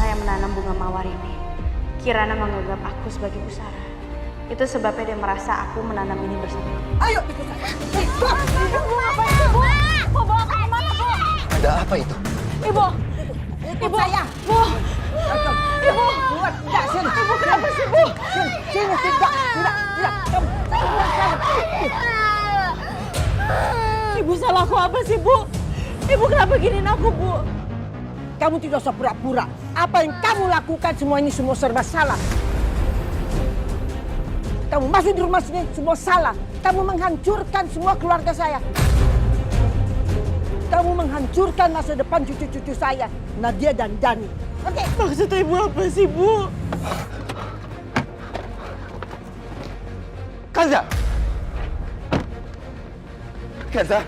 saya menanam bunga mawar ini, Kirana menganggap aku sebagai pusara. Itu sebabnya dia merasa aku menanam ini bersama. Ayo ikut saya. Ibu ngapain sih, Bu? Mau bawa ke mana, Bu? Ada apa itu? Ibu. Ikut saya. Bu. Ibu. Buat. Tidak, sini. Ibu kenapa sih, Bu? Sini. Tidak. Kamu buat sana. Ibu salah aku apa sih, Bu? Ibu kenapa giniin aku, Bu? Kamu tidak usah pura-pura. Apa yang kamu lakukan semua ini semua serba salah. Kamu masuk di rumah sini semua salah. Kamu menghancurkan semua keluarga saya. Kamu menghancurkan masa depan cucu-cucu saya, Nadia dan Dani. Oke? Maksud ibu apa sih, Bu? Kanza! Kanza!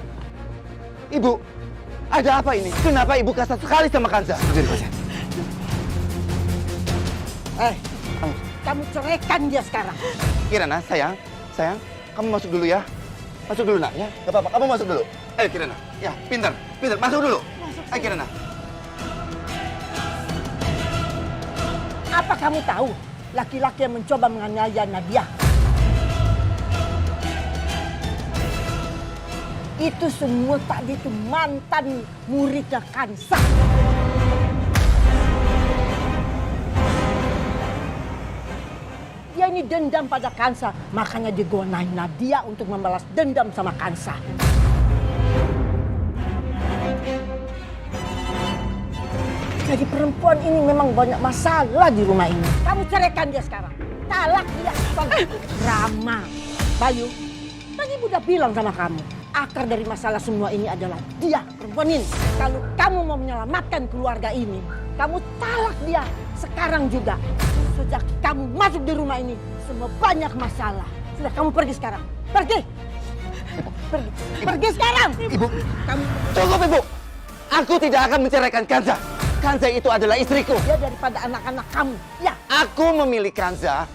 Ibu, ada apa ini? Kenapa ibu kasar sekali sama Kanza? Kamu ceraikan dia sekarang. Kirana, sayang, kamu masuk dulu ya. Masuk dulu, nak, ya. Gak apa-apa, kamu masuk dulu. Ayo, Kirana. Ya, pintar, masuk dulu. Ayo, Kirana. Apa kamu tahu laki-laki yang mencoba menganiaya Nadia? Itu semua tadi itu mantan muridnya Kansa. Dia ini dendam pada Kansa, makanya digonain Nadia untuk membalas dendam sama Kansa. Jadi perempuan ini memang banyak masalah di rumah ini. Kamu ceraikan dia sekarang. Talak dia. Rama. Bayu, tadi Ibu udah bilang sama kamu. Akar dari masalah semua ini adalah dia, perempuan ini. Kalau kamu mau menyelamatkan keluarga ini, kamu talak dia sekarang juga. Sejak kamu masuk di rumah ini, semua banyak masalah. Sudah, kamu pergi sekarang. Pergi. Pergi sekarang. Ibu, Kamu cukup, Ibu. Aku tidak akan menceraikan Kanza. Kanza itu adalah istriku. dia daripada anak-anak kamu. Ya. Aku memilih Kanza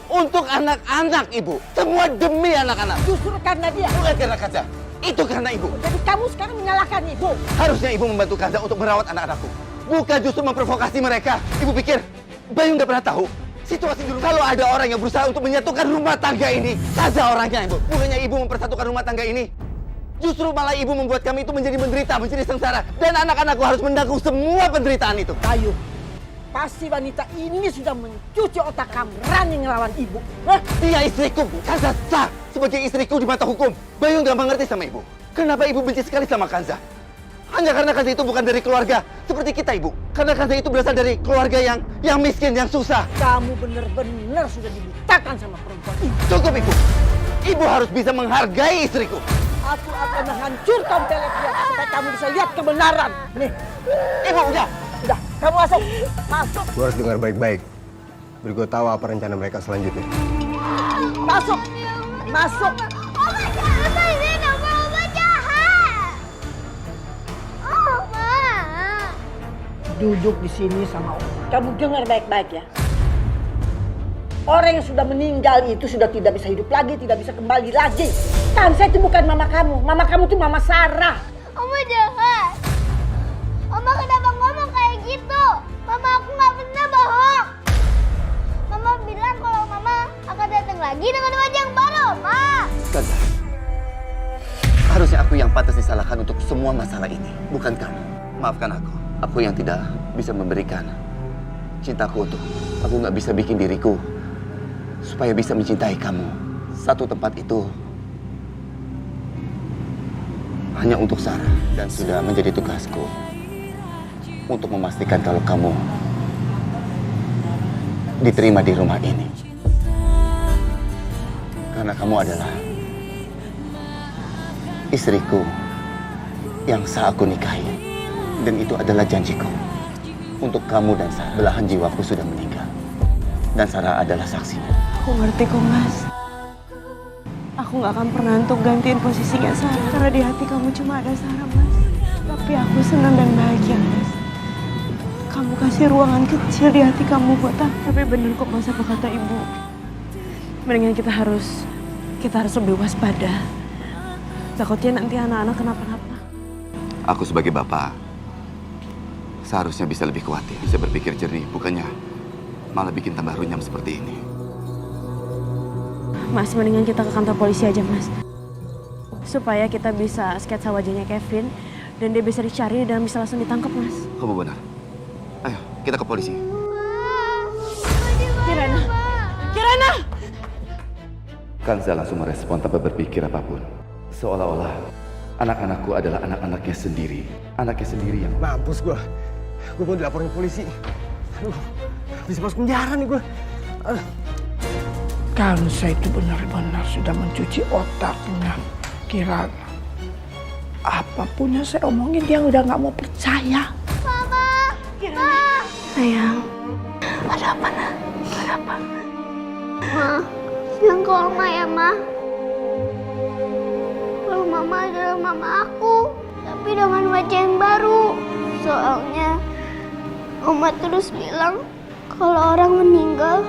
untuk anak-anak, Ibu. Semua demi anak-anak. Justru karena dia. Bukan karena Kanza. Itu karena Ibu. Jadi kamu sekarang menyalahkan Ibu. Harusnya Ibu membantu Kanza untuk merawat anak-anakku. Bukan justru memprovokasi mereka. Ibu pikir Bayu nggak pernah tahu situasi dulu. Kalau ada orang yang berusaha untuk menyatukan rumah tangga ini, Kanza orangnya, Ibu. Bukannya Ibu mempersatukan rumah tangga ini. Justru malah Ibu membuat kami itu menjadi menderita, menjadi sengsara. Dan anak-anakku harus menanggung semua penderitaan itu. Bayu, pasti wanita ini sudah mencuci otak kamu. Berani ngelawan Ibu. Hah? Dia istriku, Kanza sah sebagai istriku di mata hukum. Bayu nggak mengerti sama Ibu. Kenapa Ibu benci sekali sama Kanza? Hanya karena Kanza itu bukan dari keluarga seperti kita, Ibu. Karena Kanza itu berasal dari keluarga yang miskin, yang susah. Kamu benar-benar sudah dibutakan sama perempuan ini. Cukup, Ibu. Ibu harus bisa menghargai istriku. Aku akan menghancurkan pelet dia supaya kamu bisa lihat kebenaran. Nih, Ibu, udah. Kamu masuk. Masuk. Gue harus dengar baik-baik. Biar gue tahu apa rencana mereka selanjutnya. Masuk. Masuk. Oma jahat, ini nama Oma jahat. Oma. Duduk di sini sama Om. Kamu dengar baik-baik ya. Orang yang sudah meninggal itu sudah tidak bisa hidup lagi, tidak bisa kembali lagi. Kansa itu bukan mama kamu. Mama kamu itu Mama Sarah. Oma jahat. Oma kenapa ngomong kayak gitu? Mama aku nggak pernah bohong. Mama bilang kalau Mama akan datang lagi dengan wajah yang baru, Ma. Kanza, harusnya aku yang pantas disalahkan untuk semua masalah ini, bukan kamu. Maafkan aku. Aku yang tidak bisa memberikan cintaku untuk. Aku nggak bisa bikin diriku supaya bisa mencintai kamu. Satu tempat itu hanya untuk Sarah. Dan sudah menjadi tugasku untuk memastikan kalau kamu diterima di rumah ini. Karena kamu adalah istriku yang sah aku nikahi. Dan itu adalah janjiku. Untuk kamu dan Sarah, belahan jiwaku sudah meninggal. Dan Sarah adalah saksinya. Aku ngerti kok, Mas. Aku nggak akan pernah untuk gantiin posisinya Sarah. Karena di hati kamu cuma ada Sarah, Mas. Tapi aku senang dan bahagia, Mas. Kamu kasih ruangan kecil di hati kamu buat aku. Tapi bener kok Mas apa kata Ibu. Mendingan kita harus lebih waspada. Takutnya nanti anak-anak kenapa-napa. Aku sebagai bapak Seharusnya bisa lebih kuat ya, bisa berpikir jernih, bukannya malah bikin tambah runyam seperti ini. Mas, mendingan kita ke kantor polisi aja, Mas. Supaya kita bisa sketsa wajahnya Kevin dan dia bisa dicari dan bisa langsung ditangkap, Mas. Kamu benar. Ayo, kita ke polisi. Kirana! Kirana! Kanza langsung merespon tanpa berpikir apapun. Seolah-olah anak-anakku adalah anak-anaknya sendiri. Anaknya sendiri yang... Mampus gue. Gue mau dilaporin polisi. Aduh, bisa masuk penjara nih gue. Kanza itu benar-benar sudah mencuci otaknya Kirana. Apapun yang saya omongin dia udah nggak mau percaya. Mama! Kirana! Sayang, ada apa, nak? Ada apa? Ma, bilang ke Oma ya, Ma. Kalau Mama adalah Mama aku, tapi dengan wajah yang baru. Soalnya Oma terus bilang kalau orang meninggal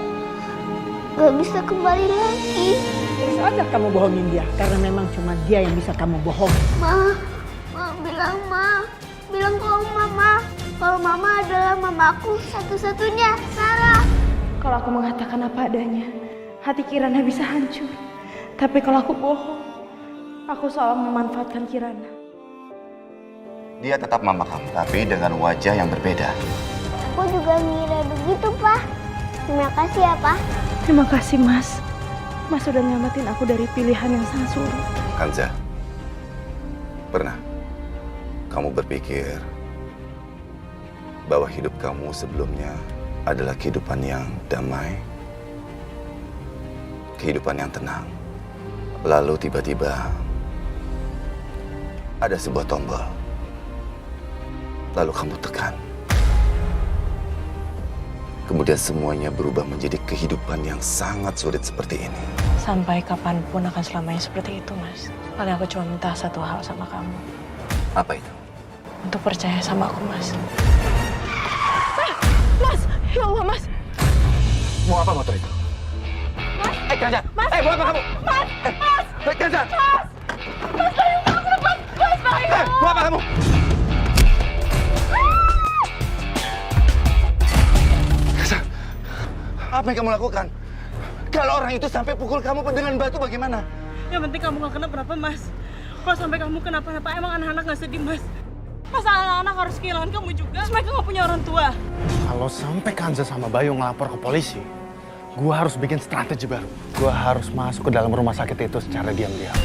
gak bisa kembali lagi. Terus aja kamu bohongin dia karena memang cuma dia yang bisa kamu bohong. Ma bilang ke Oma, Ma. Kalau Mama adalah mamaku satu-satunya. Salah. Kalau aku mengatakan apa adanya, hati Kirana bisa hancur. Tapi kalau aku bohong, aku seolah memanfaatkan Kirana. Dia tetap mama kamu, tapi dengan wajah yang berbeda. Aku juga ngira begitu, Pak. Terima kasih ya, Pak. Terima kasih, Mas. Mas sudah nyelamatin aku dari pilihan yang sangat sulit. Kanza, pernah kamu berpikir bahwa hidup kamu sebelumnya adalah kehidupan yang damai, kehidupan yang tenang. Lalu tiba-tiba ada sebuah tombol. Lalu kamu tekan. Kemudian semuanya berubah menjadi kehidupan yang sangat sulit seperti ini. Sampai kapanpun akan selamanya seperti itu, Mas. Paling aku cuma minta satu hal sama kamu. Apa itu? Untuk percaya sama aku, Mas. Mas! Ya Allah, Mas! Mau apa motor itu? Mas! Kanza! Mas! Mau apa kamu? Mas! Mas! Kanza! Mas! Mas, bangun kamu! Mas, bangun! Mau apa kamu? Kanza! Apa yang kamu lakukan? Kalau orang itu sampai pukul kamu dengan batu bagaimana? Yang penting kamu gak kenapa-napa, Mas. Kalau sampai kamu kenapa-napa, emang anak-anak gak sedih, Mas? Masa anak-anak harus kehilangan kamu juga? Terus mereka gak punya orang tua. Kalau sampai Kanza sama Bayu ngelapor ke polisi, gua harus bikin strategi baru. Gua harus masuk ke dalam rumah sakit itu secara diam-diam.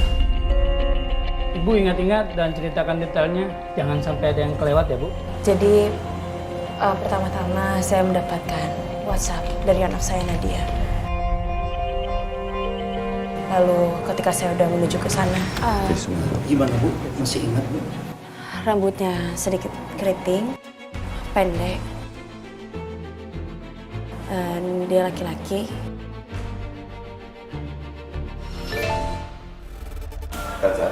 Ibu ingat-ingat dan ceritakan detailnya, jangan sampai ada yang kelewat ya, Bu. Jadi, pertama-tama saya mendapatkan WhatsApp dari anak saya, Nadia. Lalu ketika saya udah menuju ke sana, Gimana, Bu? Masih ingat, Bu? rambutnya sedikit keriting, pendek, dan dia laki-laki. Kanza.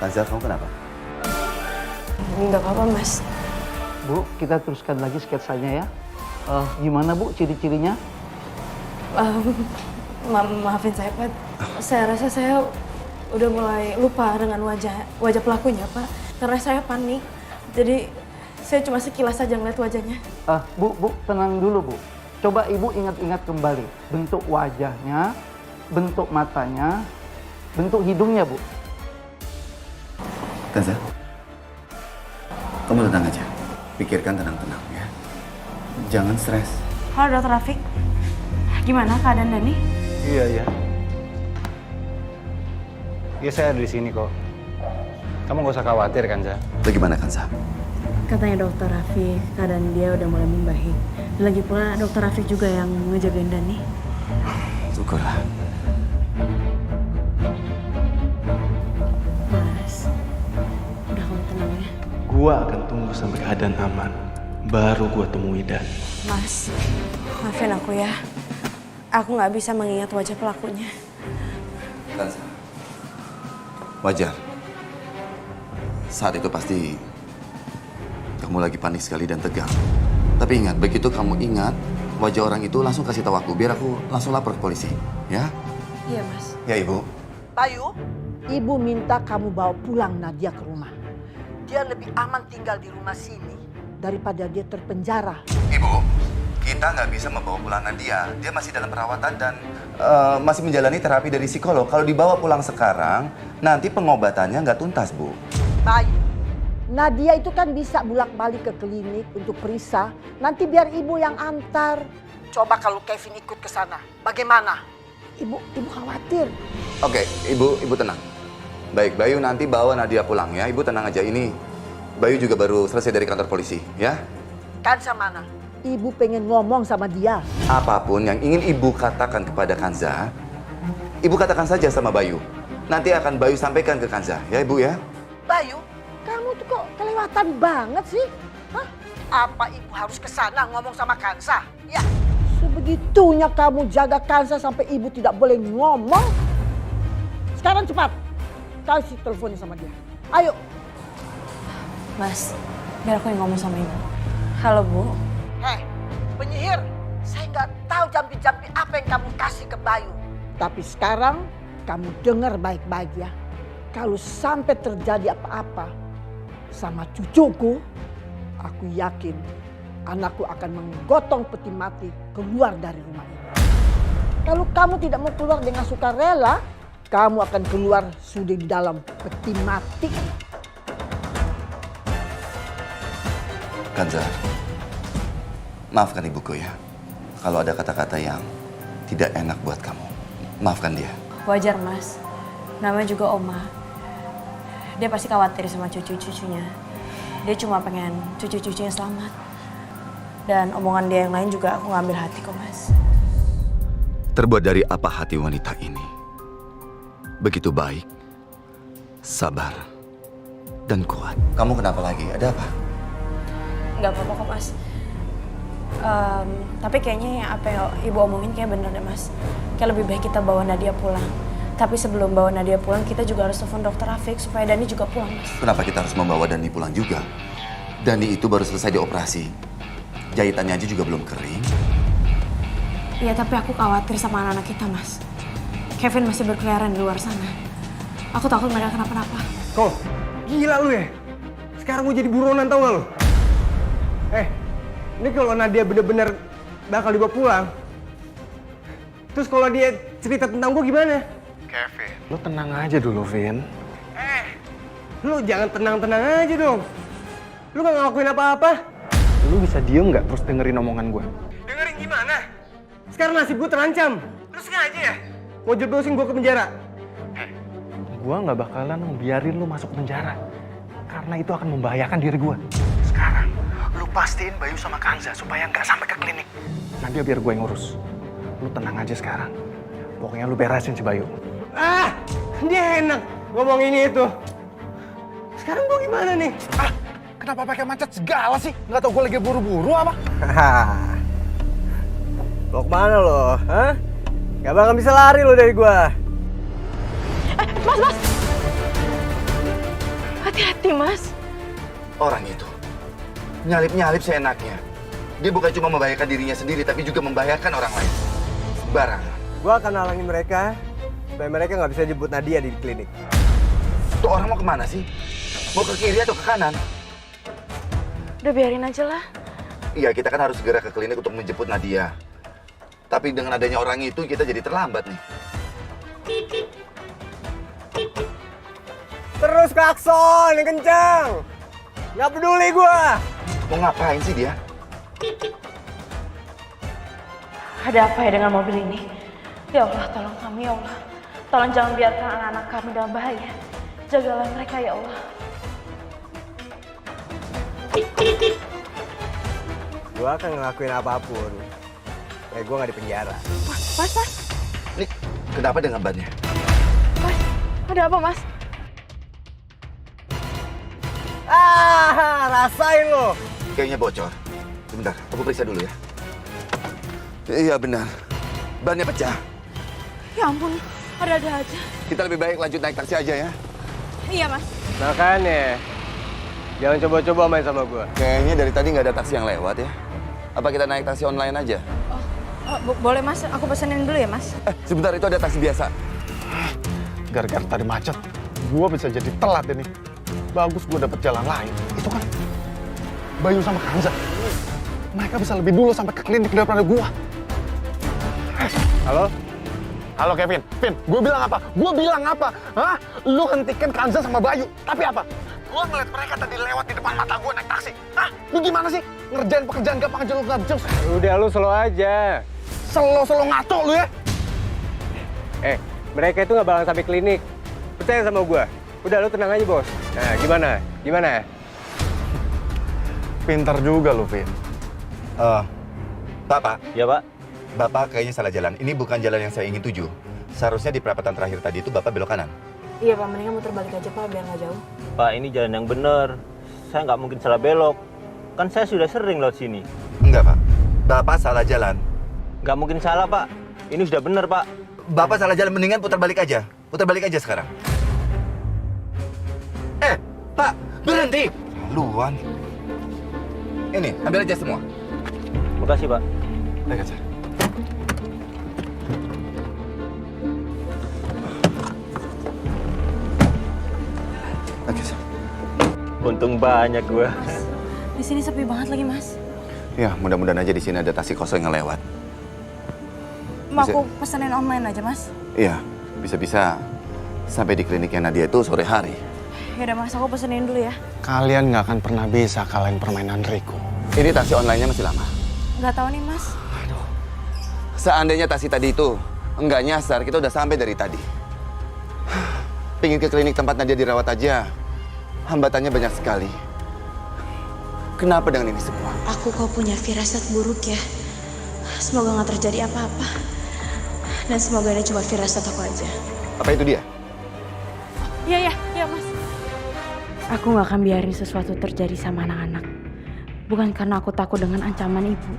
Kanza, kamu kenapa? Nggak apa-apa, Mas. Bu, kita teruskan lagi sketsanya ya. Gimana Bu ciri-cirinya? Maafin saya, Pak. Saya rasa saya udah mulai lupa dengan wajah pelakunya, Pak. Karena saya panik. Jadi saya cuma sekilas saja ngeliat wajahnya. Bu, tenang dulu Bu. Coba Ibu ingat-ingat kembali. Bentuk wajahnya, bentuk matanya, bentuk hidungnya Bu. Kanza, kamu tenang aja. Pikirkan tenang-tenang ya. Jangan stres. Halo, Dokter Rafiq. Gimana keadaan Dani? Iya. Iya, saya ada di sini kok. Kamu gak usah khawatir, Kanza. Bagaimana Kanza? Katanya Dokter Rafiq, keadaan dia udah mulai membaik. Lagi pula Dokter Rafiq juga yang ngejagain Dani. Syukurlah. Mas, udah kamu tenang ya. Gua akan tunggu sampai keadaan aman. Baru gua temui Dan. Mas, maafin aku ya. Aku nggak bisa mengingat wajah pelakunya. Kanza, wajar. Saat itu pasti kamu lagi panik sekali dan tegang. Tapi ingat, begitu kamu ingat wajah orang itu, langsung kasih tahu aku, biar aku langsung lapor ke polisi, ya? Iya, Mas. Ya, Ibu. Bayu, Ibu minta kamu bawa pulang Nadia ke rumah. dia lebih aman tinggal di rumah sini daripada dia terpenjara. Ibu, kita nggak bisa membawa pulang Nadia. Dia masih dalam perawatan dan masih menjalani terapi dari psikolog. Kalau dibawa pulang sekarang, nanti pengobatannya nggak tuntas, Bu. Bayu, Nadia itu kan bisa bolak-balik ke klinik untuk periksa. Nanti biar ibu yang antar. Coba kalau Kevin ikut ke sana, bagaimana? Ibu khawatir. Oke, Ibu tenang. Baik, Bayu nanti bawa Nadia pulang ya. Ibu tenang aja, ini Bayu juga baru selesai dari kantor polisi, ya. Kansa mana? Ibu pengen ngomong sama dia. Apapun yang ingin Ibu katakan kepada Kanza, Ibu katakan saja sama Bayu. Nanti akan Bayu sampaikan ke Kanza, ya Ibu ya. Bayu, kamu tuh kok kelewatan banget sih? Hah? Apa ibu harus ke sana ngomong sama Kansa? Ya. Sebegitunya kamu jaga Kansa sampai ibu tidak boleh ngomong. Sekarang cepat, kasih teleponnya sama dia. Ayo. Mas, biar aku yang ngomong sama ibu. Halo Bu. Penyihir, saya nggak tahu jampi-jampi apa yang kamu kasih ke Bayu. Tapi sekarang kamu dengar baik-baik ya. Kalau sampai terjadi apa-apa sama cucuku, aku yakin anakku akan menggotong peti mati keluar dari rumah ini. Kalau kamu tidak mau keluar dengan sukarela, kamu akan keluar sudah di dalam peti mati. Kanza, maafkan ibuku ya. Kalau ada kata-kata yang tidak enak buat kamu, maafkan dia. Wajar Mas, namanya juga Oma. Dia pasti khawatir sama cucu-cucunya. Dia cuma pengen cucu-cucunya selamat. Dan omongan dia yang lain juga aku ngambil hati kok Mas. Terbuat dari apa hati wanita ini? Begitu baik, sabar, dan kuat. Kamu kenapa lagi? Ada apa? Nggak apa-apa kok Mas. Tapi kayaknya yang apa yang ibu omongin kayak bener deh Mas. Kayak lebih baik kita bawa Nadia pulang. Tapi sebelum bawa Nadia pulang, kita juga harus telepon dokter Rafiq supaya Dani juga pulang Mas. Kenapa kita harus membawa Dani pulang juga? Dani itu baru selesai dioperasi. Jahitannya aja juga belum kering. Iya, tapi aku khawatir sama anak-anak kita Mas. Kevin masih berkeliaran di luar sana. Aku takut mereka kenapa-napa. Kok, gila lu ya? Sekarang gue jadi buronan tau gak lu? Ini kalau Nadia bener-bener bakal dibawa pulang. Terus kalau dia cerita tentang gue gimana? Kevin, lu tenang aja dulu, Vin. Lu jangan tenang-tenang aja dong. Lu gak ngelakuin apa-apa. Lu bisa diem nggak terus dengerin omongan gue? Dengerin gimana? Sekarang nasib gue terancam. Lu sengaja ya? Mau jodohin gue ke penjara? Gue nggak bakalan ngebiarin lu masuk penjara. Karena itu akan membahayakan diri gue. Sekarang, lu pastiin Bayu sama Kanza supaya nggak sampai ke klinik. Nanti biar gue yang ngurus. Lu tenang aja sekarang. Pokoknya lu beresin si Bayu. Dia enak ngomong ini itu. Sekarang gue gimana nih? Kenapa pakai macet segala sih? Nggak tau gue lagi buru-buru apa? Mau kemana lo? Hah? Gak bakal bisa lari lo dari gue. Mas! Hati-hati Mas. Orang itu nyalip-nyalip seenaknya. Dia bukan cuma membahayakan dirinya sendiri, tapi juga membahayakan orang lain. Sembarangan. Gue akan halangin mereka supaya mereka nggak bisa jemput Nadia di klinik. Tuh orang mau kemana sih? Mau ke kiri atau ke kanan? Udah biarin aja lah. Iya, kita kan harus segera ke klinik untuk menjemput Nadia. Tapi dengan adanya orang itu, kita jadi terlambat nih. Terus klakson yang kencang. Nggak peduli gue. Mau ngapain sih dia? Ada apa ya dengan mobil ini? Ya Allah, tolong kami ya Allah. Tolong jangan biarkan anak-anak kami dalam bahaya. Jagalah mereka ya Allah. Gue akan ngelakuin apapun. Kayak gue nggak di penjara. Mas. Ini kenapa dengan bannya? Mas, ada apa Mas? Rasain lo. Kayaknya bocor. Sebentar, aku periksa dulu ya. Iya benar, bannya pecah. Ya ampun, ada-ada aja. Kita lebih baik lanjut naik taksi aja ya. Iya Mas. Makanya, jangan coba-coba main sama gue. Kayaknya dari tadi nggak ada taksi yang lewat ya. Apa kita naik taksi online aja? Boleh Mas, aku pesenin dulu ya Mas. Sebentar, itu ada taksi biasa. Gara-gara tadi macet, gue bisa jadi telat ini. bagus gue dapet jalan lain. Itu kan Bayu sama Kanza. Mereka bisa lebih dulu sampai ke klinik daripada gue. Halo? Halo Kevin. Vin, gue bilang apa? Gue bilang apa? Hah? Lu hentikan Kanza sama Bayu. Tapi apa? Gue ngeliat mereka tadi lewat di depan mata gue naik taksi. Hah? Lu gimana sih? Ngerjain pekerjaan gampang aja lu nggak becus. Udah, lu slow aja. Selo ngaco lu ya. Mereka itu nggak bakal sampai klinik. Percaya sama gua. Udah, lu tenang aja, Bos. Nah, gimana? Gimana? Pintar juga lu, Vin. Pak. Ya, Pak. Bapak kayaknya salah jalan. Ini bukan jalan yang saya ingin tuju. Seharusnya di perapatan terakhir tadi itu Bapak belok kanan. Iya Pak, mendingan muter balik aja Pak, biar nggak jauh. Pak, ini jalan yang bener. Saya nggak mungkin salah belok. Kan saya sudah sering lewat sini. Enggak, Pak. Bapak salah jalan. Nggak mungkin salah, Pak. Ini sudah bener, Pak. Bapak salah jalan, mendingan putar balik aja. Putar balik aja sekarang. Pak, berhenti! Luan. Ini, ambil aja semua. Makasih, Pak. Baik aja. Oke, Sir. Untung banyak gua. Di sini sepi banget lagi Mas. Ya, mudah-mudahan aja di sini ada taksi kosong yang lewat. Mau Bisa- aku pesenin online aja Mas? Iya, bisa-bisa sampai di kliniknya Nadia itu sore hari. Yaudah Mas, aku pesenin dulu ya. Kalian nggak akan pernah bisa kalahin permainan Rico. Ini taksi online-nya masih lama. Nggak tahu nih Mas. Seandainya taksi tadi itu enggak nyasar, kita udah sampai dari tadi. Pingin ke klinik tempat Nadia dirawat aja, hambatannya banyak sekali. Kenapa dengan ini semua? Aku kok punya firasat buruk ya. Semoga nggak terjadi apa-apa. Dan semoga ini cuma firasat aku aja. Apa itu dia? Iya Mas. Aku nggak akan biarin sesuatu terjadi sama anak-anak. Bukan karena aku takut dengan ancaman ibu.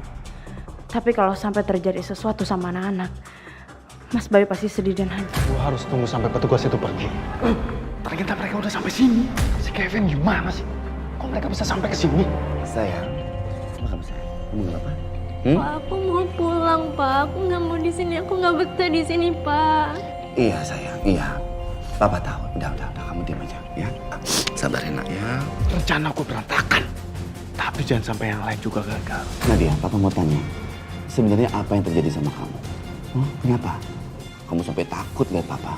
Tapi kalau sampai terjadi sesuatu sama anak-anak, Mas Bayu pasti sedih dan hancur. Gue harus tunggu sampai petugas itu pergi. Ternyata mereka udah sampai sini. Si Kevin gimana sih? Kok mereka bisa sampai ke sini? Sayang, apa kamu sayang? Kamu nggak apa? Pak, aku mau pulang, Pak. Aku nggak mau di sini. Aku nggak betah di sini, Pak. Iya sayang, iya. Papa tahu. Udah, kamu diam aja, ya. Sabar nak ya. Rencana aku berantakan. Tapi jangan sampai yang lain juga gagal. Nadia, Papa mau tanya. Sebenarnya apa yang terjadi sama kamu? Kenapa? Kamu sampai takut lihat Papa.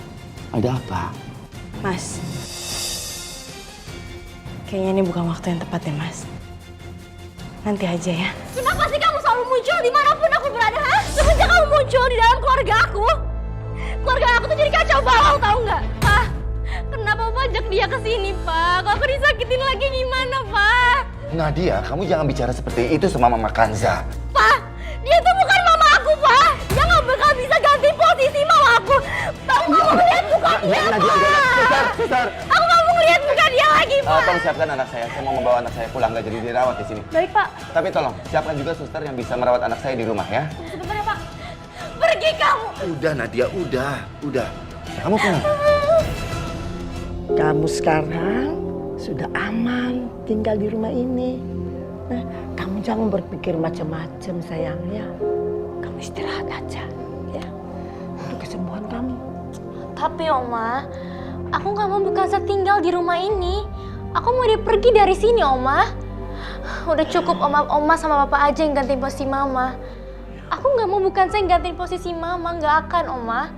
Ada apa? Mas, kayaknya ini bukan waktu yang tepat ya Mas. Nanti aja ya. Kenapa sih kamu selalu muncul dimanapun aku berada? Ha? Semenjak kamu muncul di dalam keluarga aku tuh jadi kacau balau, tahu nggak? Pak, kenapa pajak dia ke sini, Pak? Kalau aku disakitin lagi gimana, Pak? Nadia, kamu jangan bicara seperti itu sama Mama Kanza. Pak, dia tuh bukan mama aku, Pak. Dia nggak bakal bisa ganti posisi mama aku. Aku nggak mau lihat muka dia, Nadia, Pak. Susar. Aku nggak mau lihat muka dia lagi, Pak. Tolong siapkan anak saya. Saya mau membawa anak saya pulang, nggak jadi dirawat di sini. Baik, Pak. Tapi tolong, siapkan juga suster yang bisa merawat anak saya di rumah ya. Sebentar ya, Pak. Pergi kamu. Udah Nadia, udah. Kamu pulang. Kamu sekarang sudah aman tinggal di rumah ini. Kamu jangan berpikir macam-macam sayangnya. Kamu istirahat aja ya. Untuk kesembuhan kamu. Tapi Oma, aku nggak mau Kanza tinggal di rumah ini. Aku mau dia pergi dari sini, Oma. Udah cukup Oma sama Papa aja yang gantiin posisi Mama. Aku nggak mau Kanza yang gantiin posisi Mama, nggak akan, Oma.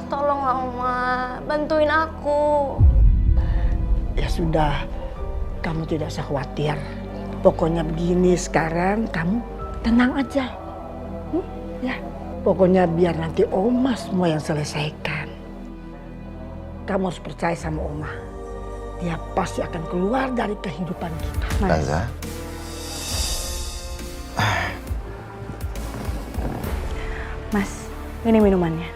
Tolonglah Oma, bantuin aku. Ya sudah, kamu tidak usah khawatir. Pokoknya begini sekarang kamu tenang aja. Ya, pokoknya biar nanti Oma semua yang selesaikan. Kamu harus percaya sama Oma. Dia pasti akan keluar dari kehidupan kita. Kanza. Mas, ini minumannya.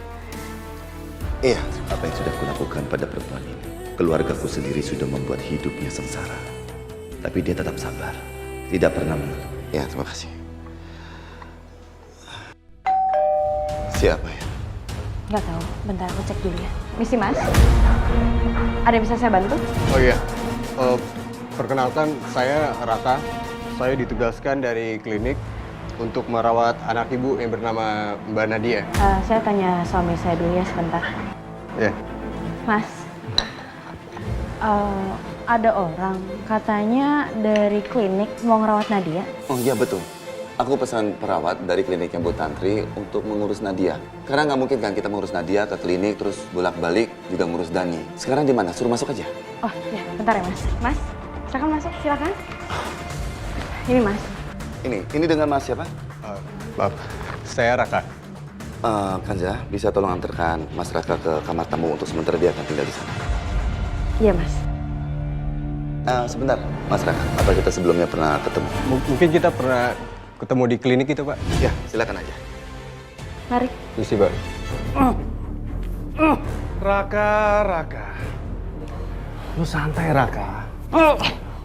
Iya, apa yang sudah kulakukan pada perempuan ini. Keluargaku sendiri sudah membuat hidupnya sengsara. Tapi dia tetap sabar. Tidak pernah mengeluh. Ya, terima kasih. Siapa ya? Nggak tahu, bentar aku cek dulu ya. Misi Mas, ada yang bisa saya bantu? Oh iya, perkenalkan saya Raka. Saya ditugaskan dari klinik untuk merawat anak ibu yang bernama Mbak Nadia. Saya tanya suami saya dulu ya sebentar. Ya. Mas, ada orang katanya dari klinik mau ngerawat Nadia. Oh iya betul. Aku pesan perawat dari kliniknya Bu Tantri untuk mengurus Nadia. Karena nggak mungkin kan kita mengurus Nadia ke klinik terus bolak-balik juga ngurus Dani. Sekarang di mana? Suruh masuk aja. Oh ya, bentar ya Mas. Mas, silakan masuk, silakan. Ini Mas. Ini dengan Mas siapa? Maaf, saya Raka. Kanza, bisa tolong antarkan Mas Raka ke kamar tamu untuk sementara dia akan tinggal di sana. Iya Mas. Sebentar, Mas Raka. Apa kita sebelumnya pernah ketemu? Mungkin kita pernah ketemu di klinik itu, Pak. Ya, silakan aja. Mari. Misi, Pak. Raka. Lu santai, Raka.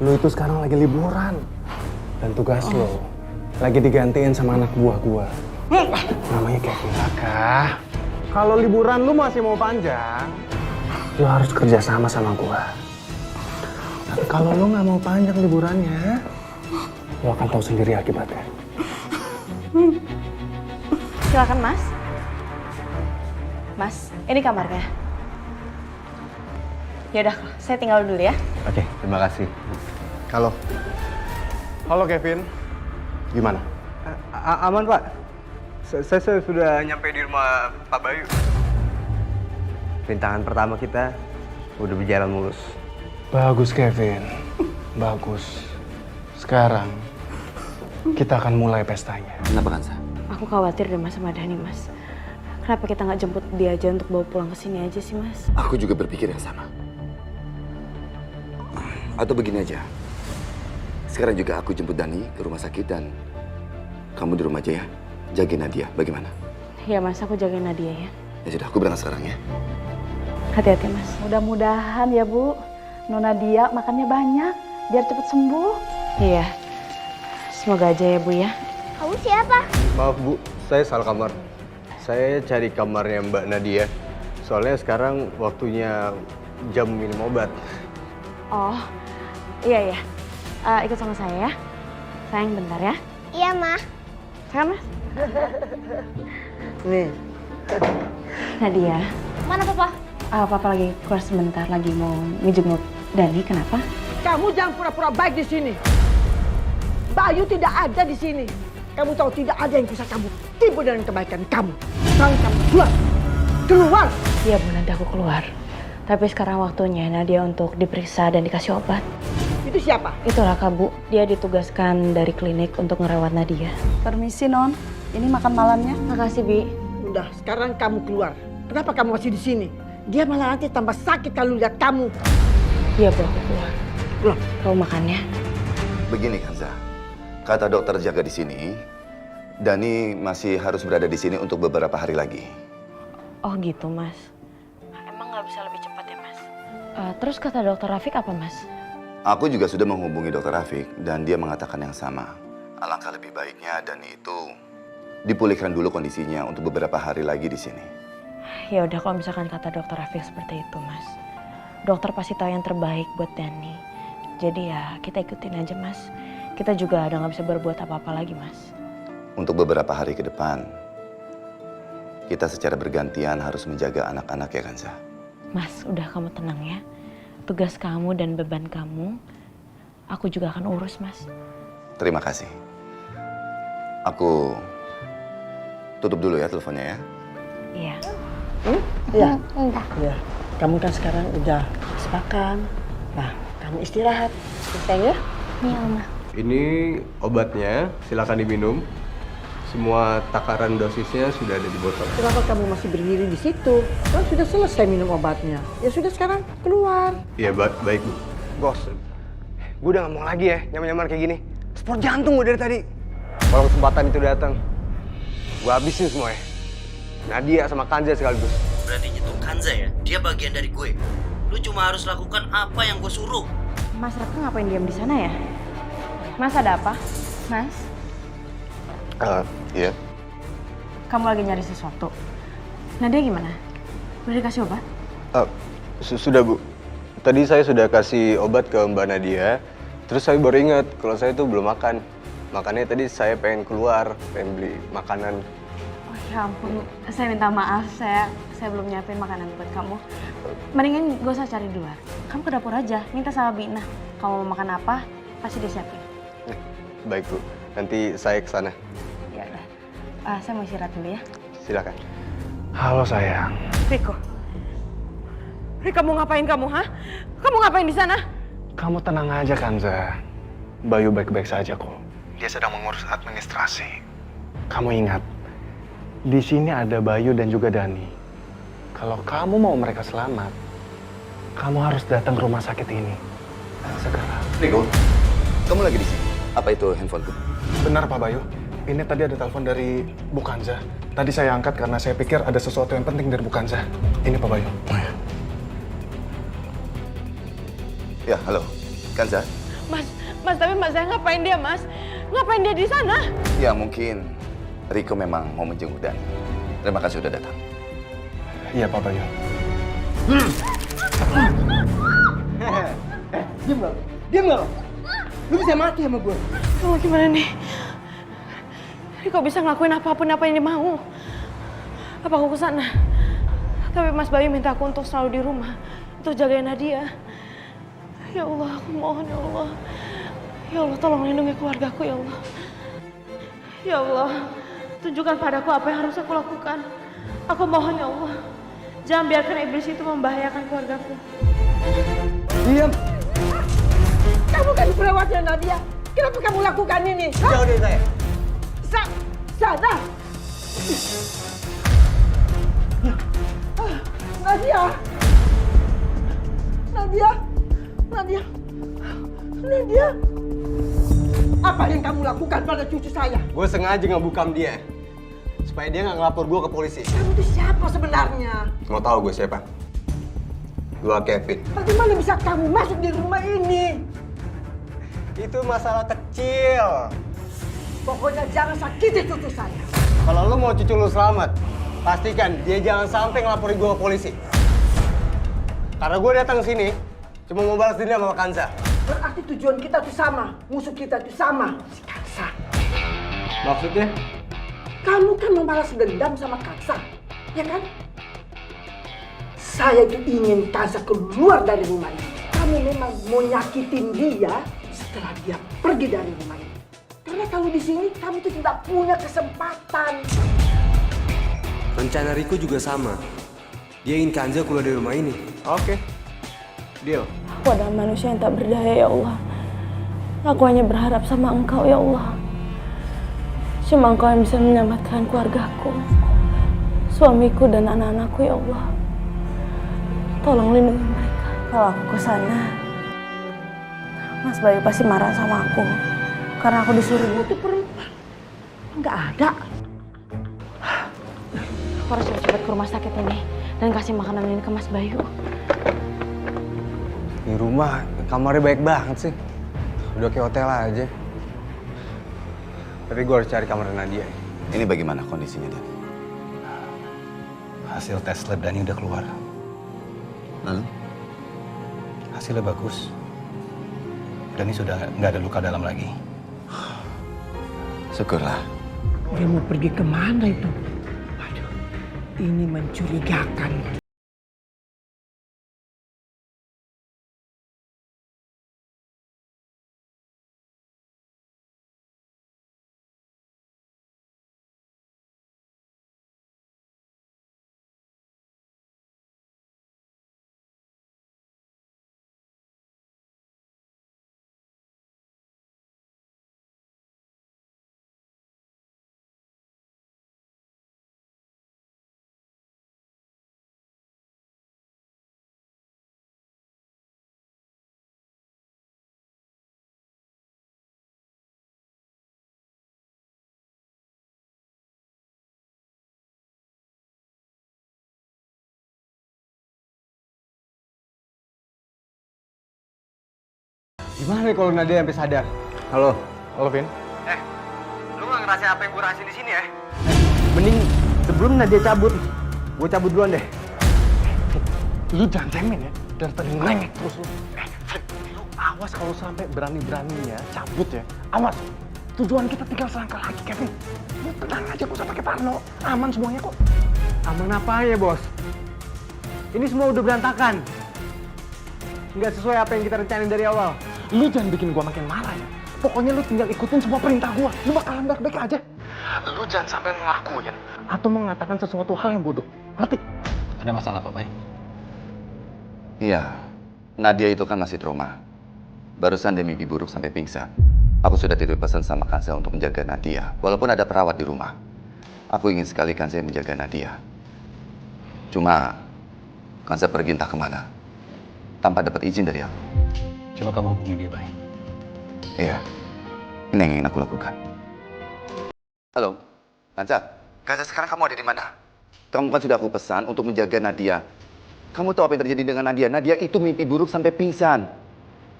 Lu itu sekarang lagi liburan. Dan tugas lo lagi digantiin sama anak buah gua. Namanya Kevin. Raka, kalau liburan lu masih mau panjang, lu harus kerja sama gua. Tapi kalau lu nggak mau panjang liburannya, lu akan tahu sendiri akibatnya. Silakan Mas. Mas, ini kamarnya. Yaudah, saya tinggal dulu ya. Oke, terima kasih. Halo Kevin, gimana? Aman, Pak. Saya sudah nyampe di rumah Pak Bayu. Rintangan pertama kita udah berjalan mulus. Bagus Kevin, bagus. Sekarang kita akan mulai pestanya. Kenapa Kanza? Aku khawatir deh Mas sama Dani Mas. Kenapa kita nggak jemput dia aja untuk bawa pulang ke sini aja sih Mas? Aku juga berpikir yang sama. Atau begini aja. Sekarang juga aku jemput Dani ke rumah sakit dan kamu di rumah aja ya. Jagain Nadia, bagaimana? Ya Mas, aku jagain Nadia ya. Ya sudah, aku berangkat sekarang ya. Hati-hati Mas. Mudah-mudahan ya Bu, Nona Dia makannya banyak, biar cepet sembuh. Iya, semoga aja ya Bu ya. Kamu siapa? Maaf, Bu. Saya salah kamar. Saya cari kamarnya Mbak Nadia. Soalnya sekarang waktunya jam minum obat. Oh, iya. Ikut sama saya ya. Sayang bentar ya. Iya, Ma. Sayang Mas. Nih, Nadia, Mana Papa? Papa lagi keluar sebentar, lagi mau ngejenguk Dani, kenapa? kamu jangan pura-pura baik di sini. Bayu tidak ada di sini. Kamu tahu tidak ada yang bisa kamu tipu dengan kebaikan kamu. Sekarang kamu keluar. Keluar! Iya Bu, nanti aku keluar. Tapi sekarang waktunya Nadia untuk diperiksa dan dikasih obat. Itu siapa? Itu Raka Bu, dia ditugaskan dari klinik untuk ngerawat Nadia. Permisi Non, ini makan malamnya. Makasih Bi. Udah, sekarang kamu keluar. Kenapa kamu masih di sini? Dia malah nanti tambah sakit kalau lihat kamu. Iya Bu, aku keluar. Keluar. Kamu makannya. Begini Kanza, kata dokter jaga di sini, Dani masih harus berada di sini untuk beberapa hari lagi. Oh gitu Mas. Emang nggak bisa lebih cepat ya Mas? Terus kata dokter Rafiq apa Mas? Aku juga sudah menghubungi dokter Rafiq dan dia mengatakan yang sama. Alangkah lebih baiknya Dani itu dipulihkan dulu kondisinya untuk beberapa hari lagi di sini. Ya udah kalau misalkan kata dokter Rafiq seperti itu Mas. Dokter pasti tahu yang terbaik buat Dani. Jadi ya kita ikutin aja Mas. Kita juga udah nggak bisa berbuat apa-apa lagi Mas. Untuk beberapa hari ke depan, kita secara bergantian harus menjaga anak-anak ya Kanza. Mas, udah kamu tenang ya. Tugas kamu dan beban kamu, aku juga akan urus Mas. Terima kasih. Aku tutup dulu ya teleponnya ya. Iya. Iya. Entah. Iya. Kamu kan sekarang udah sepakan. Nah, kamu istirahat. Sayang ya. Nih, Oma. Ini obatnya, silakan diminum. Semua takaran dosisnya sudah ada di botol. Kenapa kamu masih berdiri di situ? Kan sudah selesai minum obatnya. Ya sudah sekarang keluar. Iya, baik Bu. Bos, gue udah gak mau lagi ya nyamar-nyamar kayak gini. Sport jantung gue dari tadi. Kalau kesempatan itu datang, gue habisin semua ya. Nadia sama Kanza sekaligus. Berarti itu Kanza ya? Dia bagian dari gue. Lu cuma harus lakukan apa yang gue suruh. Mas Raka ngapain diam di sana ya? Mas ada apa? Mas, Iya. kamu lagi nyari sesuatu. Nadia gimana? Udah dikasih obat? Sudah Bu. Tadi saya sudah kasih obat ke Mbak Nadia. Terus saya baru ingat kalau saya tuh belum makan. Makanya tadi saya pengen keluar, pengen beli makanan. Ya ampun, saya minta maaf, saya belum nyiapin makanan buat kamu. Mendingan gak usah cari di luar. Kamu ke dapur aja, minta sama Bina. Kamu mau makan apa, pasti disiapin. Baik Bu, nanti saya ke sana. Ya udah, saya mau istirahat dulu ya. Silakan. Halo sayang. Riko, kamu ngapain kamu, ha? Kamu ngapain di sana? Kamu tenang aja Kanza. Bayu baik-baik saja kok. Dia sedang mengurus administrasi. Kamu ingat, di sini ada Bayu dan juga Dani. Kalau kamu mau mereka selamat, kamu harus datang ke rumah sakit ini. Segera. Riko, kamu lagi di sini? Apa itu handphoneku? Benar Pak Bayu. Ini tadi ada telepon dari Bu Kanza. Tadi saya angkat karena saya pikir ada sesuatu yang penting dari Bu Kanza. Ini Pak Bayu. Ya, halo. Kanza? Mas, tapi Mas saya ngapain dia, Mas? Ngapain dia di sana? Ya, mungkin Riko memang mau menjenguk Dani. Terima kasih sudah datang. Iya Pak Bayu. Diam nggak? Lu bisa mati sama gue. Kamu gimana nih? Riko bisa ngelakuin apapun apa yang dia mau. Apa aku kesana? Tapi Mas Bayu minta aku untuk selalu di rumah, untuk jagain Nadia. Ya Allah, aku mohon ya Allah. Ya Allah, tolong lindungi keluargaku ya Allah. Ya Allah, tunjukkan padaku apa yang harus aku lakukan. Aku mohon ya Allah. Jangan biarkan iblis itu membahayakan keluargaku. Diam. Kamu kan perawatnya Nadia. Kenapa kamu lakukan ini? Jauh dari saya. Sana. Nadia. Apa yang kamu lakukan pada cucu saya? Gue sengaja ngebukam dia. Supaya dia nggak ngelapor gue ke polisi. Kamu itu siapa sebenarnya? Mau tahu gue siapa? Gue Kevin. Bagaimana bisa kamu masuk di rumah ini? Itu masalah kecil. Pokoknya jangan sakiti cucu saya. Kalau lu mau cucu lu selamat, pastikan dia jangan sampai ngelaporin gue ke polisi. Karena gue datang sini cuma mau balas dendam sama Kanza. Berarti tujuan kita itu sama, musuh kita itu sama, si Kansa. Maksudnya? Kamu kan membalas dendam sama Kansa, ya kan? Saya itu ingin Kansa keluar dari rumah ini. Kamu memang mau nyakitin dia setelah dia pergi dari rumah ini. Karena kalau di sini kamu itu tidak punya kesempatan. Rencana Riko juga sama. Dia ingin Kanza keluar dari rumah ini. Oke. Deal. Aku adalah manusia yang tak berdaya ya Allah. Aku hanya berharap sama Engkau ya Allah. Cuma Engkau yang bisa menyelamatkan keluargaku, suamiku dan anak-anakku ya Allah. Tolong lindungi mereka. Kalau aku ke sana, Mas Bayu pasti marah sama aku karena aku disuruh. Itu perempuan nggak ada. Aku harus cepat-cepat ke rumah sakit ini dan kasih makanan ini ke Mas Bayu. Di rumah kamarnya baik banget sih. Udah kayak hotel aja. Tapi gue harus cari kamar Nadia. Ini bagaimana kondisinya, Dan? Hasil tes lab Dani udah keluar. Lalu? Hasilnya bagus. Dani sudah nggak ada luka dalam lagi. Syukurlah. Dia mau pergi kemana itu? Waduh, ini mencurigakan. Gimana kalau Nadia sampai sadar? Halo. Halo, Vin. Lu nggak ngerasain apa yang gue rasain di sini ya? Mending sebelum Nadia cabut, gue cabut duluan deh. Lu jangan cemen ya, dari tadi ngelengek terus lu. Fred, lu awas kalau sampai berani-beraninya cabut ya. Awas, Tujuan kita tinggal selangkah lagi, Kevin. Lu tenang aja, gak usah pakai parno. Aman semuanya kok. Aman apa ya, bos? Ini semua udah berantakan. Nggak sesuai apa yang kita rencanain dari awal. Lu jangan bikin gua makin marah ya. Pokoknya lu tinggal ikutin semua perintah gua. Lu bakalan baik-baik aja. Lu jangan sampai ngelakuin atau mengatakan sesuatu hal yang bodoh. Ngerti? Ada masalah apa, Bay? Iya, Nadia itu kan masih trauma. Barusan dia mimpi buruk sampai pingsan. Aku sudah titip pesan sama Kanza untuk menjaga Nadia. Walaupun ada perawat di rumah. Aku ingin sekali Kanza menjaga Nadia. Cuma, Kanza pergi entah kemana. Tanpa dapat izin dari aku. Coba kamu hubungi dia, Bay. Iya, ini yang ingin aku lakukan. Halo, Kanza. Kanza, sekarang kamu ada di mana? Kamu kan sudah aku pesan untuk menjaga Nadia. Kamu tahu apa yang terjadi dengan Nadia? Nadia itu mimpi buruk sampai pingsan.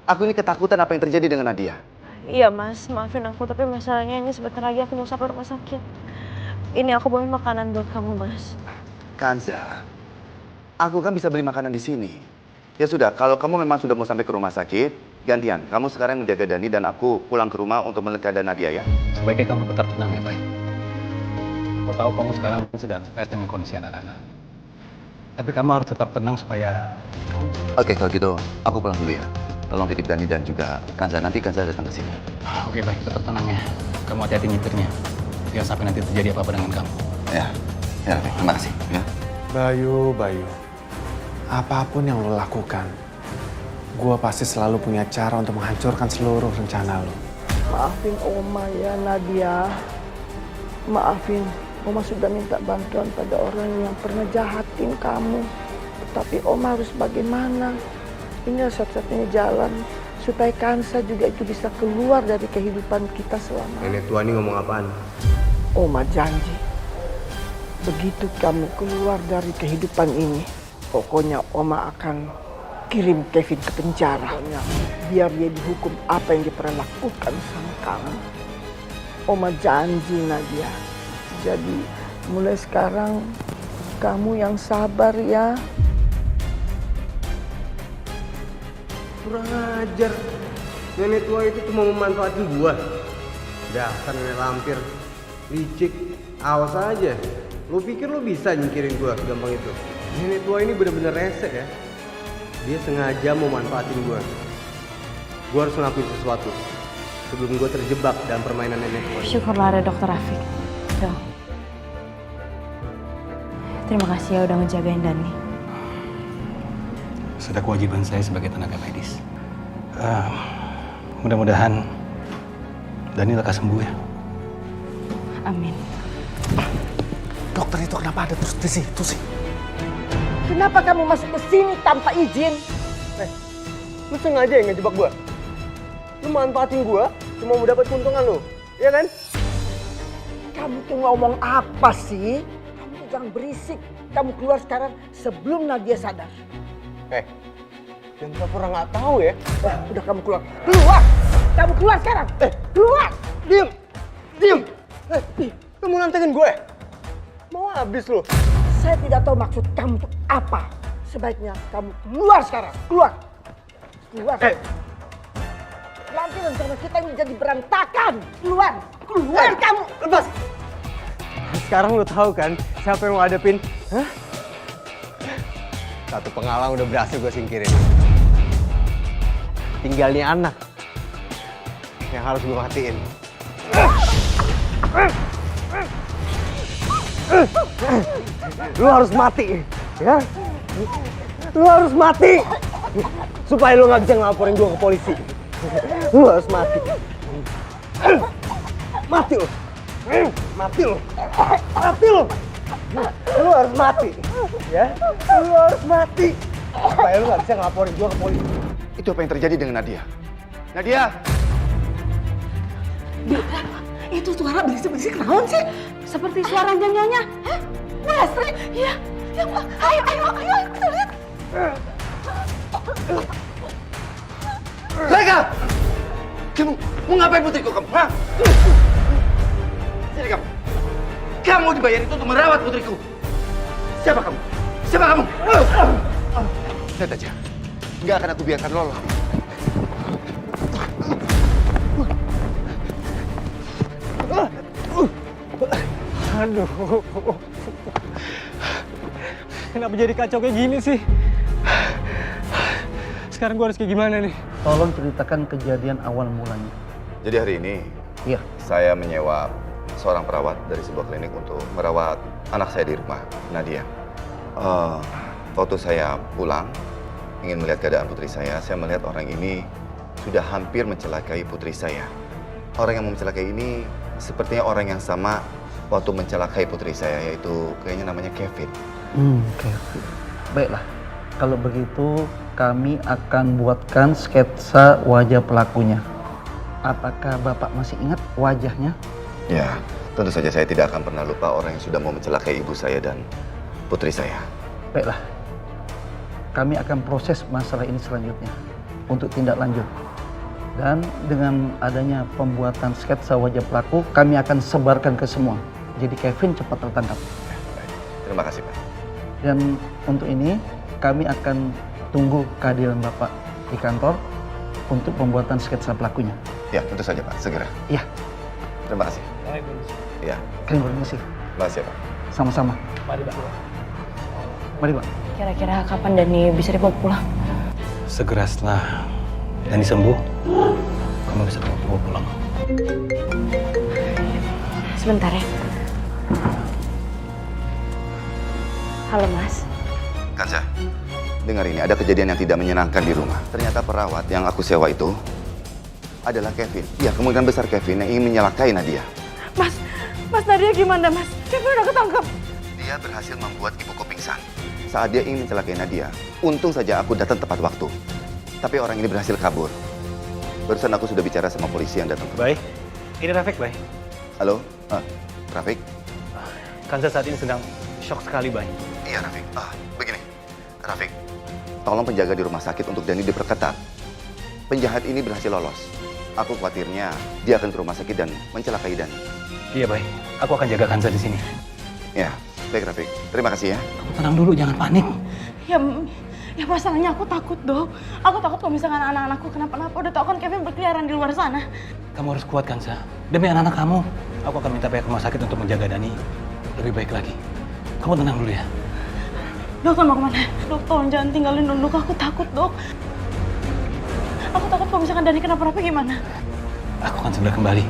Aku ini ketakutan apa yang terjadi dengan Nadia. Iya mas, maafin aku, tapi masalahnya ini sebentar lagi aku mau sampai rumah sakit. Ini aku bawain makanan buat kamu mas. Kanza, aku kan bisa beli makanan di sini. Ya sudah, kalau kamu memang sudah mau sampai ke rumah sakit, gantian. Kamu sekarang menjaga Dani dan aku pulang ke rumah untuk melihat keadaan Nadia ya. Sebaiknya kamu tetap tenang ya, Bay. Aku tahu kamu sekarang sedang stres dengan kondisi anak-anak. Tapi kamu harus tetap tenang supaya... Oke, kalau gitu aku pulang dulu ya. Tolong titip Dani dan juga Kanza. Nanti Kanza datang ke sini. Oke, baik. Tetap tenang ya. Kamu hati-hati nyetirnya. Jangan sampai nanti terjadi apa-apa dengan kamu. Ya, baik. Terima kasih. Ya. Bayu. Apapun yang lo lakukan, gue pasti selalu punya cara untuk menghancurkan seluruh rencana lo. Maafin Oma ya Nadia. Maafin, Oma sudah minta bantuan pada orang yang pernah jahatin kamu. Tapi Oma harus bagaimana? Ini satu-satunya jalan supaya Kansa juga itu bisa keluar dari kehidupan kita selama. Nenek tua ini ngomong apaan? Oma janji, begitu kamu keluar dari kehidupan ini, pokoknya Oma akan kirim Kevin ke penjara. Pokoknya, biar dia dihukum apa yang dia pernah lakukan sama kamu. Oma janji Nadia. Jadi mulai sekarang kamu yang sabar ya. Kurang ajar. Nenek tua itu cuma memanfaatin gua. Dasar nenek lampir. Licik. Awas aja. Lu pikir lu bisa nyingkirin gua segampang itu? Nenek tua ini bener-bener rese ya. Dia sengaja mau manfaatin gua. Gua harus ngelakuin sesuatu sebelum gua terjebak dalam permainan nenek tua. Syukurlah ada Dokter Rafiq. Dok. Terima kasih ya udah ngejagain Dani. Sudah kewajiban saya sebagai tenaga medis. Mudah-mudahan Dani lekas sembuh ya. Amin. Dokter itu kenapa ada terus di situ sih? Kenapa kamu masuk ke sini tanpa izin? Lu sengaja yang ngejebak gua? Lu manfaatin gua cuma mau dapat keuntungan lu, iya kan? Kamu tuh ngomong apa sih? Kamu tuh jangan berisik. Kamu keluar sekarang sebelum Nadia sadar. Jangan pura-pura nggak tahu ya. Udah kamu keluar. Keluar! Kamu keluar sekarang! Keluar! Diam! Lu mau nantangin gue? Mau habis lu? Saya tidak tahu maksud kamu itu apa. Sebaiknya kamu keluar sekarang. Keluar! Keluar! Nanti rencana kita ini jadi berantakan. Keluar! Keluar kamu! Lepas! Sekarang lu tahu kan siapa yang mau hadapin? Hah? Satu penghalang udah berhasil gue singkirin. Tinggal nih anak yang harus gue matiin. Lu harus mati, ya? Lu harus mati supaya lu nggak bisa ngelaporin gue ke polisi. Lu harus mati. Mati lu. Mati lu. Mati lu. Lu harus mati, ya? Lu harus mati supaya lu nggak bisa ngelaporin gue ke polisi. Itu apa yang terjadi dengan Nadia? Nadia! Itu suara berisik-berisik naon sih? Seperti suara nyanyinya. Hah? Bu Astri? Iya. Ya, ayo kita lihat. Mereka! Kamu mau ngapain putriku kamu? Hah? Sini kamu. Kamu dibayar itu untuk merawat putriku. Siapa kamu? Siapa kamu? Lihat aja. Nggak akan aku biarkan lolos. Aduh. Kenapa jadi kacau kayak gini sih? Sekarang gue harus kayak gimana nih? Tolong ceritakan kejadian awal mulanya. Jadi hari ini Iya. saya menyewa seorang perawat dari sebuah klinik untuk merawat anak saya di rumah, Nadia. Waktu saya pulang, ingin melihat keadaan putri saya melihat orang ini sudah hampir mencelakai putri saya. Orang yang mau mencelakai ini sepertinya orang yang sama waktu mencelakai putri saya, yaitu kayaknya namanya Kevin. Kevin. Baiklah, kalau begitu kami akan buatkan sketsa wajah pelakunya. Apakah Bapak masih ingat wajahnya? Ya, tentu saja saya tidak akan pernah lupa orang yang sudah mau mencelakai ibu saya dan putri saya. Baiklah, kami akan proses masalah ini selanjutnya untuk tindak lanjut. Dan dengan adanya pembuatan sketsa wajah pelaku, kami akan sebarkan ke semua. Jadi Kevin cepat tertangkap. Baik. Terima kasih, Pak. Dan untuk ini, kami akan tunggu kehadiran Bapak di kantor untuk pembuatan sketsa pelakunya. Ya, tentu saja, Pak. Segera. Iya. Terima kasih. Ya. Terima kasih. Terima kasih, Pak. Sama-sama. Mari, Pak. Mari, Pak. Kira-kira kapan Dani bisa dibawa pulang? Segera setelah Dani sembuh, kamu bisa bawa pulang. Sebentar ya. Halo Mas. Kanza, dengar ini, ada kejadian yang tidak menyenangkan di rumah. Ternyata perawat yang aku sewa itu adalah Kevin. Iya, kemungkinan besar Kevin yang ingin menyelakai Nadia. Mas Nadia gimana Mas? Kevin udah ketangkap. Dia berhasil membuat ibuku pingsan. Saat dia ingin mencelakai Nadia, untung saja aku datang tepat waktu. Tapi orang ini berhasil kabur. Barusan aku sudah bicara sama polisi yang datang. Baik, ini Rafiq, Bay. Halo, Rafiq? Kanza saat ini sedang shock sekali, Bay. Iya, Rafiq. Begini, Rafiq, tolong penjaga di rumah sakit untuk Dani diperketat. Penjahat ini berhasil lolos. Aku khawatirnya dia akan ke rumah sakit dan mencelakai Dani. Iya, Bay. Aku akan jaga Kanza di sini. Ya, baik Rafiq. Terima kasih ya. Kamu tenang dulu, jangan panik. Ya masalahnya aku takut dok. Aku takut kalau misalkan anak-anakku kenapa-napa. Udah tau kan Kevin berkeliaran di luar sana. Kamu harus kuat, Kanza. Demi anak-anak kamu. Aku akan minta pihak rumah sakit untuk menjaga Dani lebih baik lagi. Kamu tenang dulu ya. Dok, mau kemana? Dok, tolong jangan tinggalin Nunduk. Aku takut, dok. Aku takut kalau misalkan Dani kenapa-napa gimana? Aku akan segera kembali.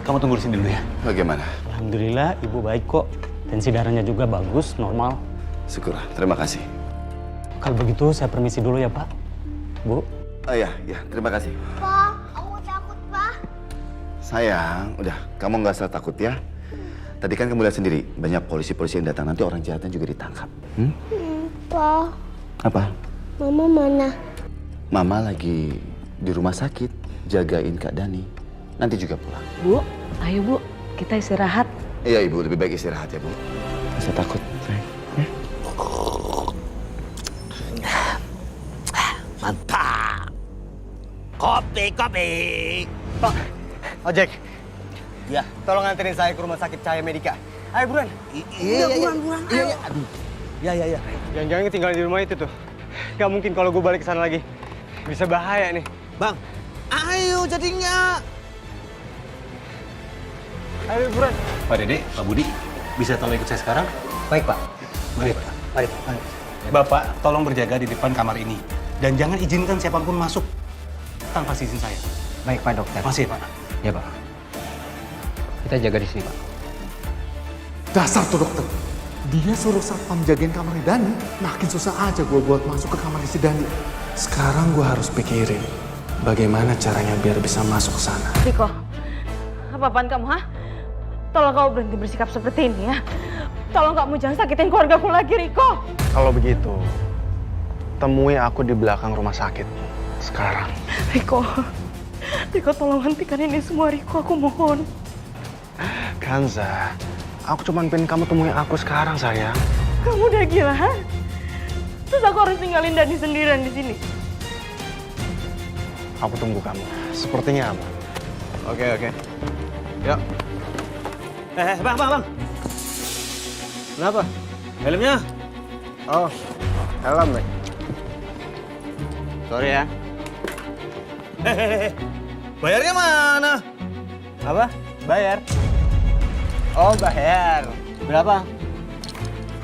Kamu tunggu di sini dulu ya. Bagaimana? Alhamdulillah, ibu baik kok. Tensi darahnya juga bagus, normal. Syukur, terima kasih. Kalau begitu, saya permisi dulu ya, Pak. Bu. Ya, terima kasih. Pa, aku takut, Pa. Sayang, udah, kamu nggak usah takut ya. Tadi kan kamu lihat sendiri, banyak polisi-polisi yang datang. Nanti orang jahatnya juga ditangkap. Pa, Apa? Mama mana? Mama lagi di rumah sakit, jagain Kak Dani. Nanti juga pulang. Bu, ayo Bu, kita istirahat. Iya Ibu, lebih baik istirahat ya Bu. Nggak usah takut, sayang. Ya? Mantap. Kopi. Pak, ojek. Ya. Tolong anterin saya ke rumah sakit Cahaya Medika. Ayo buruan. Iya. Aduh. Ya. Jangan-jangan ketinggalan di rumah itu tuh. Gak mungkin kalau gue balik ke sana lagi. Bisa bahaya nih. Bang, ayo jadinya. Ayo buruan. Pak Dede, Pak Budi, bisa tolong ikut saya sekarang? Baik, Pak. Mari, Pak. Mari, Pak. Bapak, tolong berjaga di depan kamar ini. Dan jangan izinkan siapapun masuk tanpa izin saya. Baik, Pak Dokter. Masih, Pak. Ya, Pak. Kita jaga di sini, Pak. Dasar tuh dokter. Dia suruh satpam jagain kamarnya Dani. Makin susah aja gue buat masuk ke kamarnya si Dani. Sekarang gue harus pikirin bagaimana caranya biar bisa masuk ke sana. Riko, apa-apaan kamu, ha? Tolong kamu berhenti bersikap seperti ini ya. Tolong kamu jangan sakitin keluargaku lagi, Riko. Kalau begitu, temui aku di belakang rumah sakit. Sekarang. Riko tolong hentikan ini semua, Riko. Aku mohon. Kanza, aku cuma pengen kamu temui aku sekarang, sayang. Kamu udah gila, ha? Terus aku harus tinggalin Dani sendirian di sini. Aku tunggu kamu. Sepertinya aman. Oke. Yuk. Bang. Kenapa? Helmnya. Oh, helm nih. Sorry ya. Bayarnya mana? Apa? Bayar? Oh, bayar. Berapa?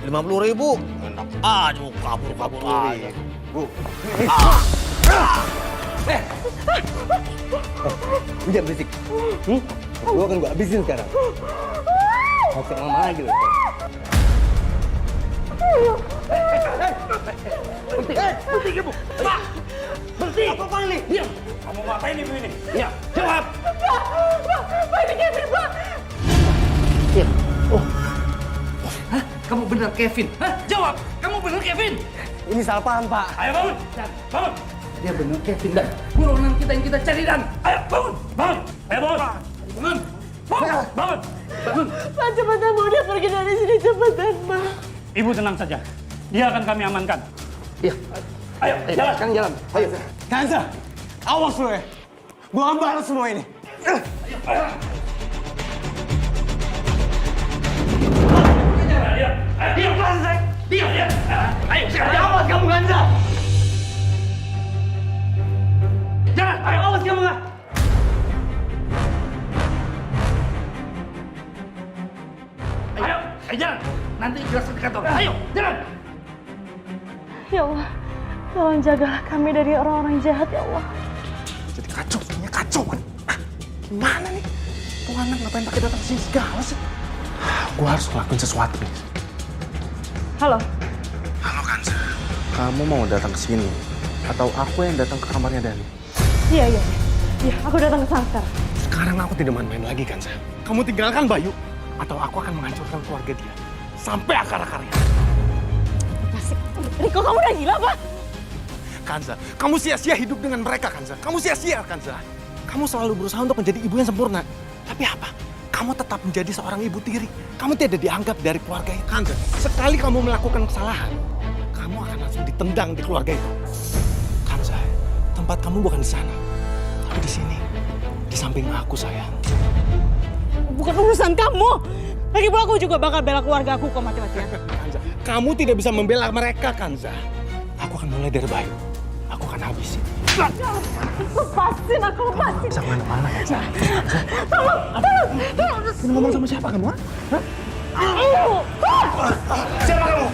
50.000. Enak aja mau kabur aja. Bu. Jangan berisik. Gua akan gua habisin sekarang. Masuk mama lagi loh. Berhenti ibu. Pak. Berhenti. Apa ini? Diam. Kamu ngapain ibu ini? Ya, jawab. Pak, ini Kevin, Pak. Diam. Oh. Hah? Kamu benar Kevin? Hah? Jawab. Kamu benar Kevin? Ini salah paham, Pak. Ayo bangun. Bangun. Dia benar Kevin, Dan. Buronan kita yang kita cari, Dan. Ayo bangun. Bangun. Ayo bangun. Bangun. Bangun. Bangun. Pak, cepetan mau dia pergi dari sini, cepetan, Pak. Ibu tenang saja. Dia akan kami amankan. Iya. Ayo, jalan. Sekarang jalan. Ayo. Kanza, awas lu ya. Gua akan balas semua ini. Diam, Kanza. Diam. Ayo, sekarang awas kamu, Kanza. Jangan, ayo awas kamu, Kanza. Ayo, jalan. Nanti jelasin di kantor. Ayo, jalan. Ya Allah, tolong jagalah kami dari orang-orang jahat, ya Allah. Jadi kacau, semuanya kacau kan. Gimana nih? Tuh anak ngapain pakai datang sini segala sih? Gue harus ngelakuin sesuatu nih. Halo. Halo Kanza. Kamu mau datang ke sini? Atau aku yang datang ke kamarnya Dani? Iya, aku datang ke sana sekarang. Sekarang aku tidak main-main lagi Kanza. Kamu tinggalkan Bayu. Atau aku akan menghancurkan keluarga dia. Sampai akar-akarnya. Riko, kamu udah gila, Pak? Kanza, kamu sia-sia hidup dengan mereka, Kanza. Kamu sia-sia, Kanza. Kamu selalu berusaha untuk menjadi ibu yang sempurna. Tapi apa? Kamu tetap menjadi seorang ibu tiri. Kamu tidak dianggap dari keluarga itu. Kanza, sekali kamu melakukan kesalahan, kamu akan langsung ditendang di keluarga itu. Kanza, tempat kamu bukan di sana. Tapi di sini. Di samping aku, sayang. Bukan urusan kamu. Lagi pula aku juga bakal bela keluarga aku kok mati-matian. Kanza, kamu tidak bisa membela mereka, Kanza. Aku akan mulai dari Bayu. Aku akan habisin. Lepasin aku, lepasin. Bisa kemana-mana, Kanza. Tolong. Ini ngomong sama siapa kamu, ha? Siapa kamu?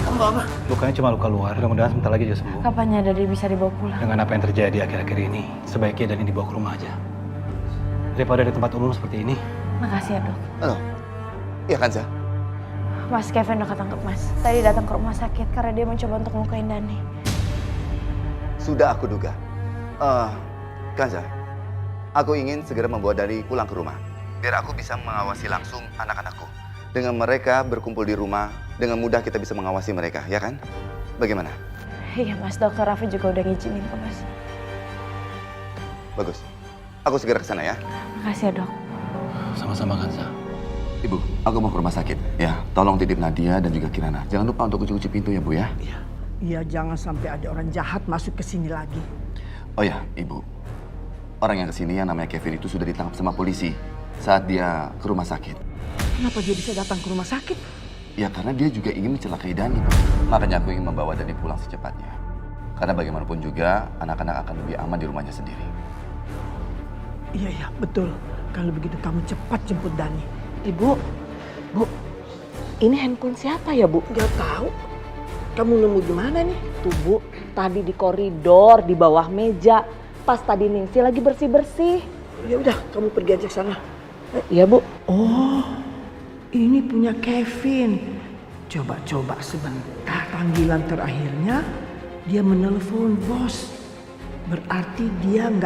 Kamu apa? Lukanya cuma luka luar. Mudah-mudahan sebentar lagi dia sembuh. Kapannya Dadi bisa dibawa pulang? Dengan apa yang terjadi akhir-akhir ini, sebaiknya Dani dibawa ke rumah aja. Daripada di tempat umum seperti ini. Makasih ya, Dok. Halo. Iya, Kanza. Mas Kevin udah ketangkep, Mas. Tadi datang ke rumah sakit karena dia mencoba untuk melukain Dani. Sudah aku duga. Kanza, aku ingin segera membawa Dani pulang ke rumah. Biar aku bisa mengawasi langsung anak-anakku. Dengan mereka berkumpul di rumah, dengan mudah kita bisa mengawasi mereka, ya kan? Bagaimana? Iya, Mas. Dokter Raffi juga udah ngizinin kok, Mas. Bagus. Aku segera ke sana ya. Makasih ya, Dok. Sama-sama, Kanza. Ibu, aku mau ke rumah sakit. Ya, tolong titip Nadia dan juga Kirana. Jangan lupa untuk kunci-kunci pintu ya, Bu ya. Iya, jangan sampai ada orang jahat masuk ke sini lagi. Oh ya, Ibu. Orang yang kesini yang namanya Kevin itu sudah ditangkap sama polisi saat dia ke rumah sakit. Kenapa dia bisa datang ke rumah sakit? Ya karena dia juga ingin mencelakai Dani, Pak. Makanya aku ingin membawa Dani pulang secepatnya. Karena bagaimanapun juga anak-anak akan lebih aman di rumahnya sendiri. Iya, betul. Kalau begitu kamu cepat jemput Dani. Ibu, Bu, ini handphone siapa ya, Bu? Gak tahu. Kamu nemu di mana nih? Tuh, Bu, tadi di koridor, di bawah meja. Pas tadi Ningsi lagi bersih-bersih. Ya udah, kamu pergi aja ke sana. Iya, Bu. Oh, ini punya Kevin. Coba-coba sebentar. Panggilan terakhirnya dia menelpon bos. Berarti dia nggak